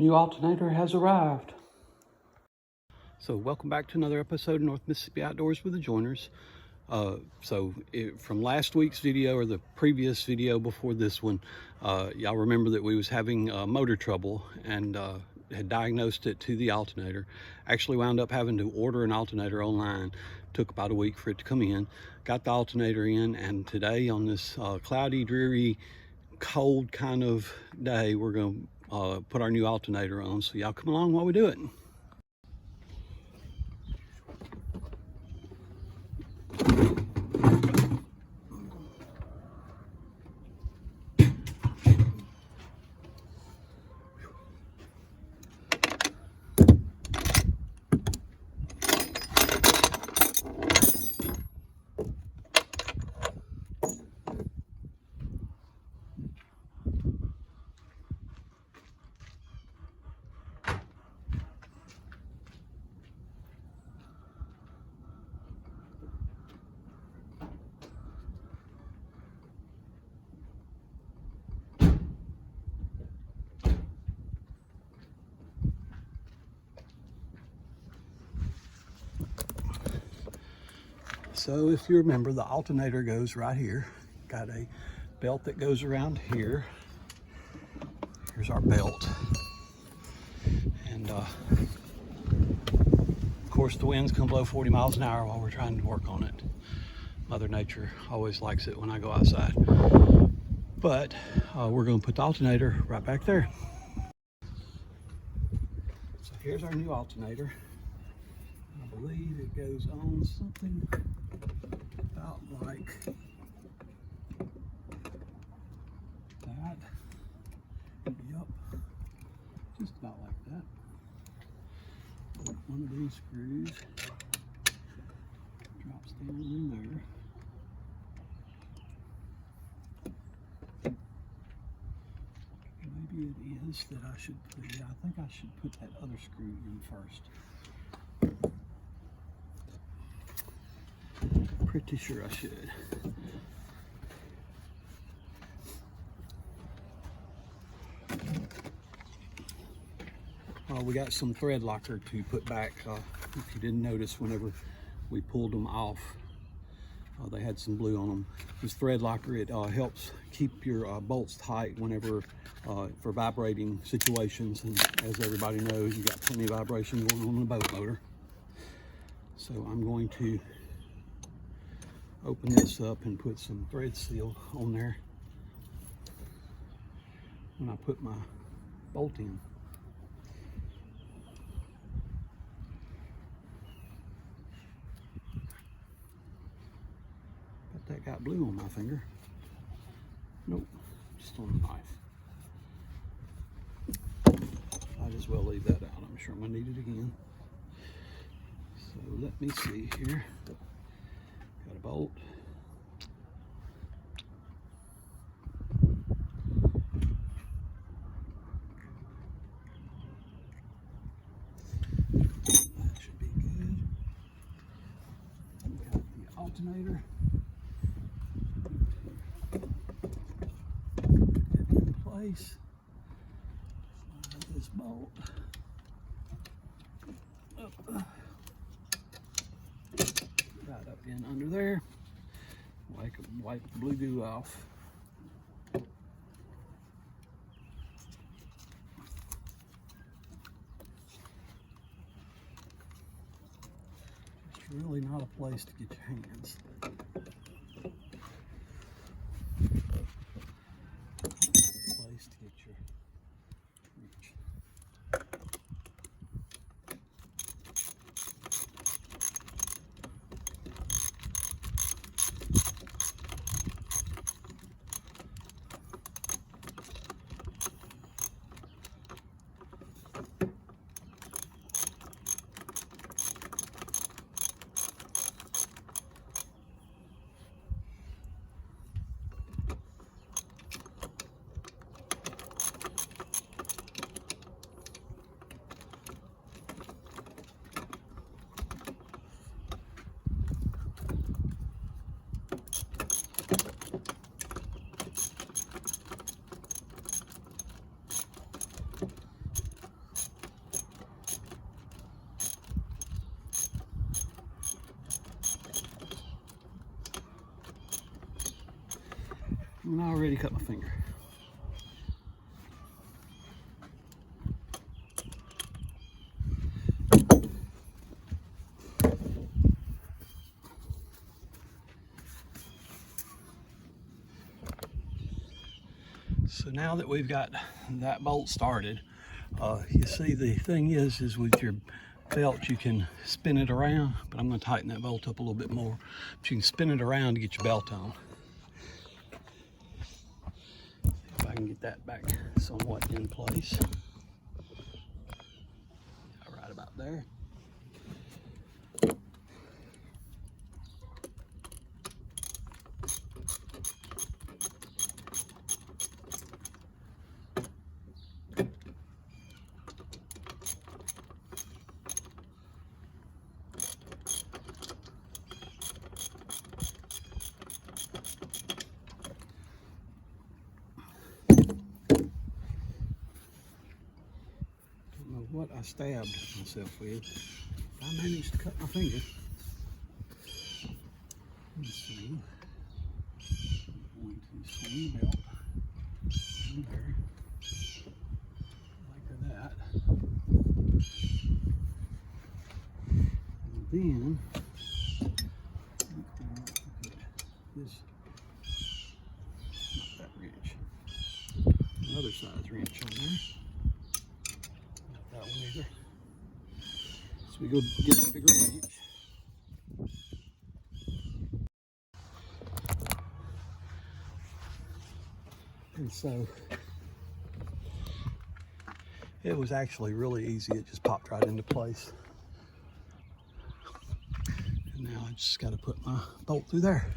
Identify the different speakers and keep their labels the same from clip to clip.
Speaker 1: New alternator has arrived. So welcome back to another episode of North Mississippi Outdoors with the Joiners. From last week's video, or the previous video before this one, y'all remember that we was having motor trouble and had diagnosed it to the alternator. Actually wound up having to order an alternator online. Took about a week for it to come in. Got the alternator in, and today on this cloudy, dreary, cold kind of day, we're going to put our new alternator on. So y'all come along while we do it. So if you remember, the alternator goes right here. Got a belt that goes around here. Here's our belt. And of course the winds can blow 40 miles an hour while we're trying to work on it. Mother Nature always likes it when I go outside. But we're going to put the alternator right back there. So here's our new alternator. I believe it goes on something about like that. Yep, just about like that. Put one of these screws drops down in there. Maybe it is that I should put it. I think I should put that other screw in first. Pretty sure I should. We got some thread locker to put back. If you didn't notice, whenever we pulled them off, they had some blue on them. This thread locker, it helps keep your bolts tight whenever for vibrating situations. And as everybody knows, you got plenty of vibration going on in a boat motor. So I'm going to open this up and put some thread seal on there when I put my bolt in. But that got blue on my finger. Nope, just on the knife. Might as well leave that out. I'm sure I'm gonna need it again. So let me see here. Got a bolt. That should be good. Got the alternator. Put it in place. Slide this bolt up. Right up in under there. Wipe the blue goo off. It's really not a place to get your hands. Place to get your reach. And I already cut my finger. So now that we've got that bolt started, you see the thing is with your belt you can spin it around, but I'm going to tighten that bolt up a little bit more. But you can spin it around to get your belt on. See if I can get that back somewhat in place. Right about there. What I stabbed myself with. I managed to cut my finger. Let's see. I'm going to swing the belt in there like that. And then this, not that wrench, another size wrench on there. That one either. So we go get the bigger wrench. And so it was actually really easy. It just popped right into place. And now I just got to put my bolt through there.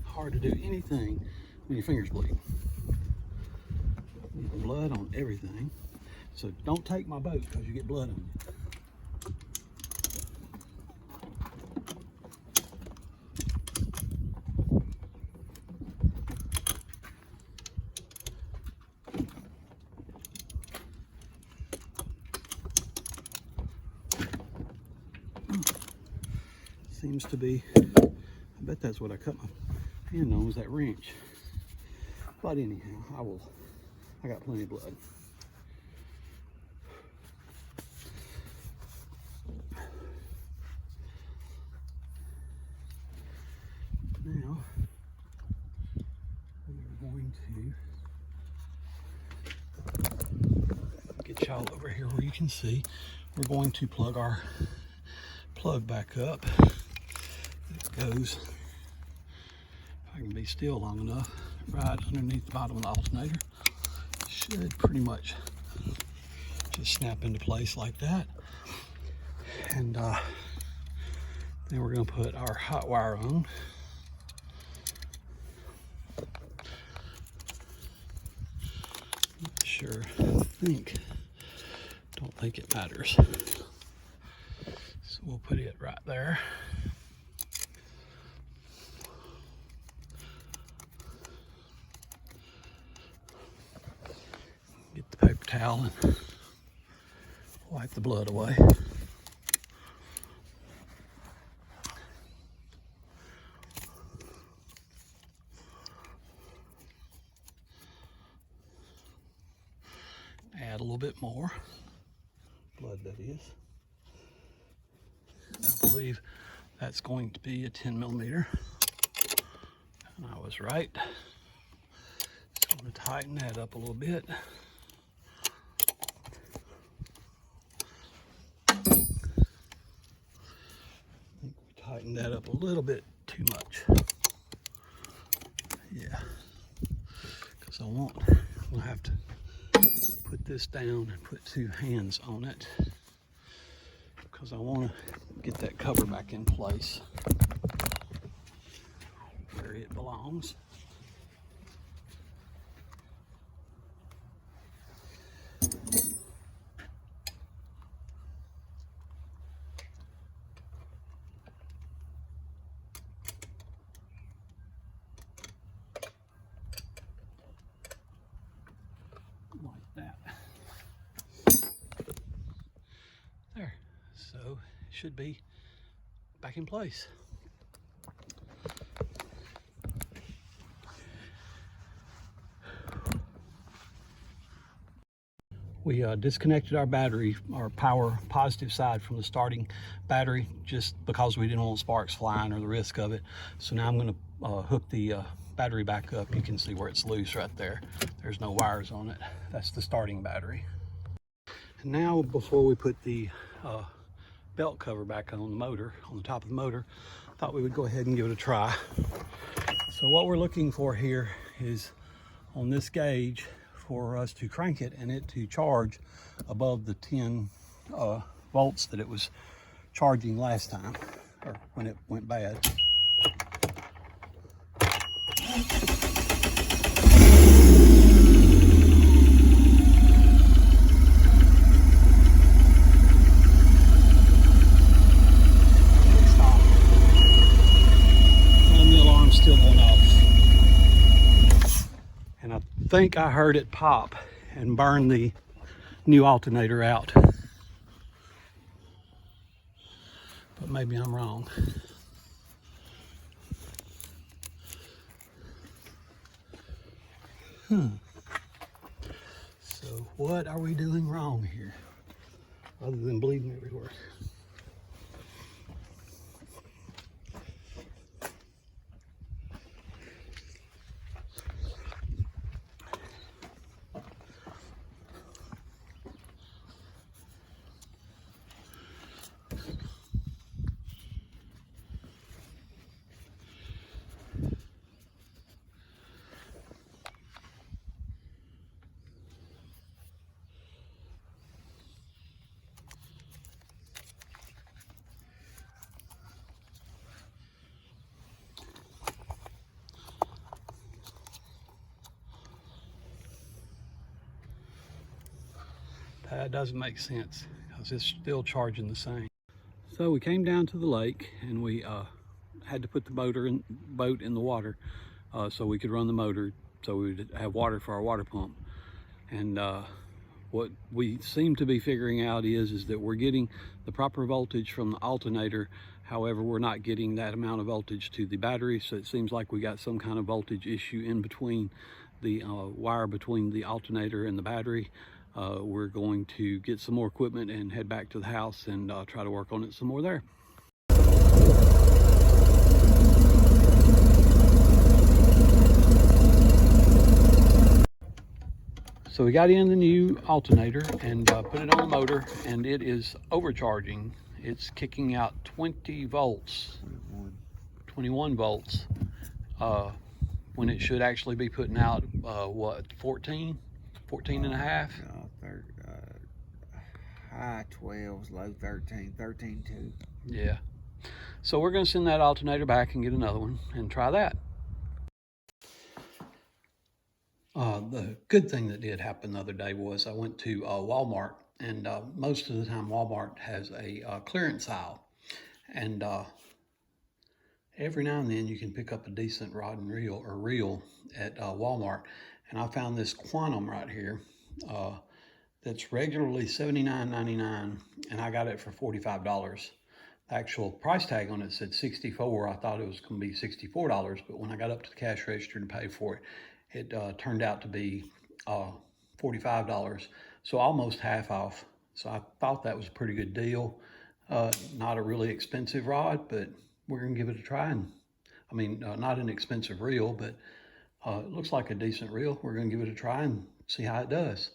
Speaker 1: Hard to do anything when your fingers bleed. You get blood on everything. So don't take my boat because you get blood on you. Seems to be, I bet that's what I cut my hand on, was that wrench. But anyhow, I got plenty of blood. Now, we're going to get y'all over here where you can see. We're going to plug our plug back up. It goes, if I can be still long enough, right underneath the bottom of the alternator. Should pretty much just snap into place like that. And then we're going to put our hot wire on. Not sure, don't think it matters. So we'll put it right there. Get the paper towel and wipe the blood away. Add a little bit more blood, that is. I believe that's going to be a 10 millimeter. And I was right. So I'm going to tighten that up a little bit. I think we tightened that up a little bit too much. Yeah. Because we'll have to put this down and put two hands on it, because I want to get that cover back in place where it belongs. Like that. There. So it should be back in place. We disconnected our battery, our power positive side, from the starting battery, just because we didn't want sparks flying or the risk of it. So now I'm going to hook the battery back up. You can see where it's loose right there. There's no wires on it. That's the starting battery. And now, before we put the belt cover back on the motor, on the top of the motor, I thought we would go ahead and give it a try. So what we're looking for here is on this gauge for us to crank it and it to charge above the 10 volts that it was charging last time, or when it went bad. Still going off. And I think I heard it pop and burn the new alternator out. But maybe I'm wrong. So what are we doing wrong here, other than bleeding everywhere? That doesn't make sense, because it's still charging the same. So we came down to the lake and we had to put the boat in the water so we could run the motor, so we would have water for our water pump. And what we seem to be figuring out is that we're getting the proper voltage from the alternator. However, we're not getting that amount of voltage to the battery, so it seems like we got some kind of voltage issue in between the wire between the alternator and the battery. We're going to get some more equipment and head back to the house and try to work on it some more there. So we got in the new alternator and put it on the motor, and it is overcharging. It's kicking out 20 volts, 21 volts, when it should actually be putting out, what, 14 and a half?
Speaker 2: No, high 12s, low 13, 13.2.
Speaker 1: Yeah. So we're going to send that alternator back and get another one and try that. The good thing that did happen the other day was I went to Walmart And most of the time Walmart has a clearance aisle. And every now and then you can pick up a decent rod and reel or reel at Walmart. And I found this Quantum right here that's regularly $79.99, and I got it for $45. The actual price tag on it said $64. I thought it was going to be $64, but when I got up to the cash register to pay for it, it turned out to be $45, so almost half off. So I thought that was a pretty good deal. Not a really expensive rod, but we're gonna give it a try. And I mean, not an expensive reel, but it looks like a decent reel. We're gonna give it a try and see how it does.